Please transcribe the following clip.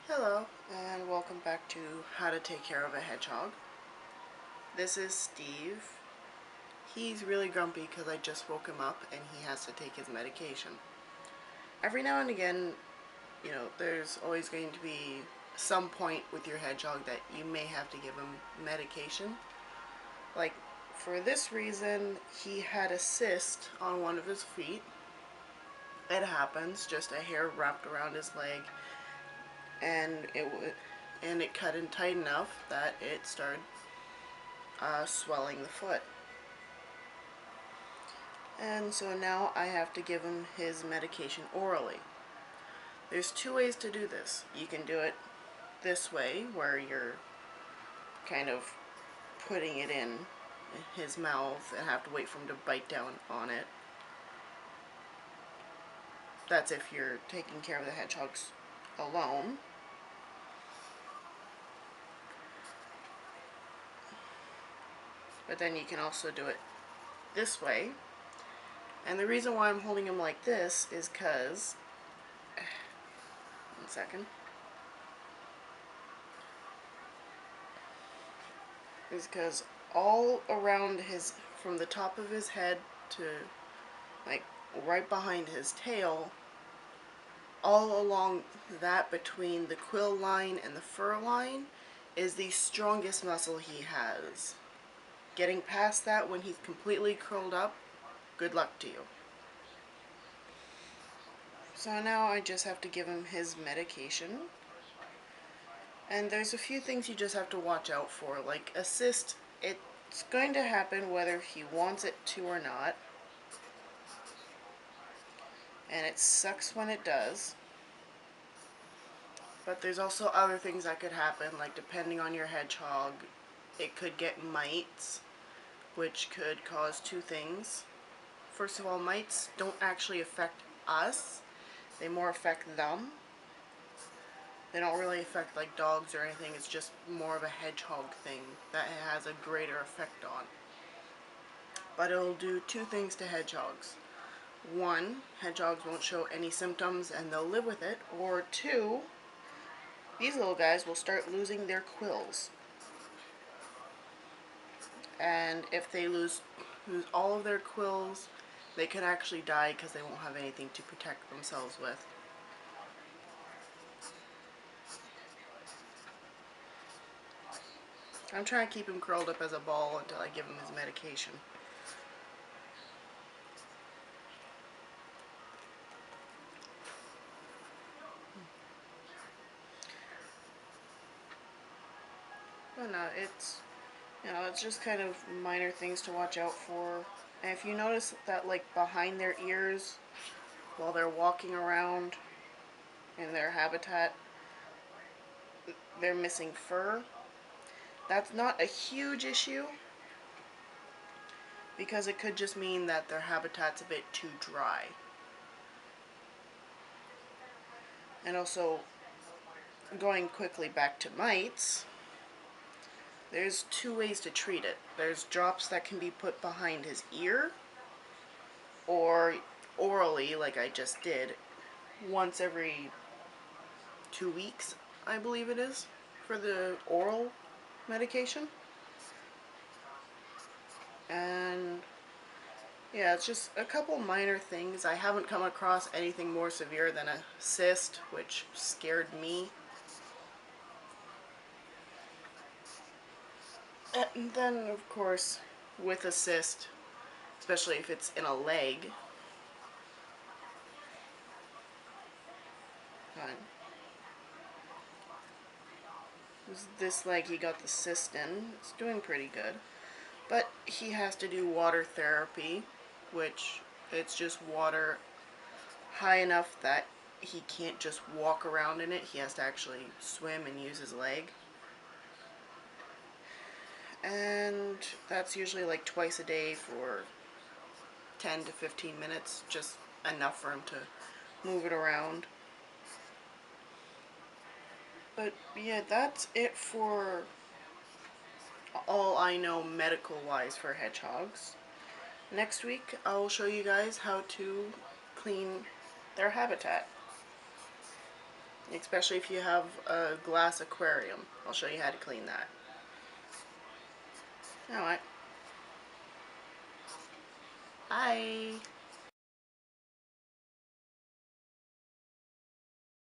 Hello, and welcome back to How to Take Care of a Hedgehog. This is Steve. He's really grumpy because I just woke him up and he has to take his medication. Every now and again, there's always going to be some point with your hedgehog that you may have to give him medication. Like, for this reason, he had a cyst on one of his feet. It happens, just a hair wrapped around his leg, and it cut in tight enough that it started swelling the foot. And so now I have to give him his medication orally. There's two ways to do this. You can do it this way, where you're kind of putting it in his mouth and have to wait for him to bite down on it. That's if you're taking care of the hedgehogs alone. But then you can also do it this way. And the reason why I'm holding him like this is because, one second, is because all around from the top of his head to like right behind his tail, all along that between the quill line and the fur line is the strongest muscle he has. Getting past that when he's completely curled up, good luck to you. So now I just have to give him his medication. And there's a few things you just have to watch out for. Like a cyst, it's going to happen whether he wants it to or not. And it sucks when it does. But there's also other things that could happen, like depending on your hedgehog, it could get mites, which could cause two things. First of all, mites don't actually affect us, they more affect them. They don't really affect like dogs or anything, it's just more of a hedgehog thing that it has a greater effect on. But it'll do two things to hedgehogs. One, hedgehogs won't show any symptoms and they'll live with it. Or two, these little guys will start losing their quills. And if they lose all of their quills, they could actually die because they won't have anything to protect themselves with. I'm trying to keep him curled up as a ball until I give him his medication. But no, it's just kind of minor things to watch out for. And if you notice that like behind their ears, while they're walking around in their habitat, they're missing fur, that's not a huge issue, because it could just mean that their habitat's a bit too dry. And also, going quickly back to mites, there's two ways to treat it. There's drops that can be put behind his ear, or orally, like I just did, once every 2 weeks, I believe it is, for the oral medication. And yeah, it's just a couple minor things. I haven't come across anything more severe than a cyst, which scared me. And then, of course, with a cyst, especially if it's in a leg, this leg he got the cyst in, it's doing pretty good. But he has to do water therapy, which it's just water high enough that he can't just walk around in it. He has to actually swim and use his leg. And that's usually like twice a day for 10 to 15 minutes, just enough for him to move it around. But yeah, that's it for all I know medical wise for hedgehogs. Next week I'll show you guys how to clean their habitat. especially if you have a glass aquarium. I'll show you how to clean that. You know what? Bye.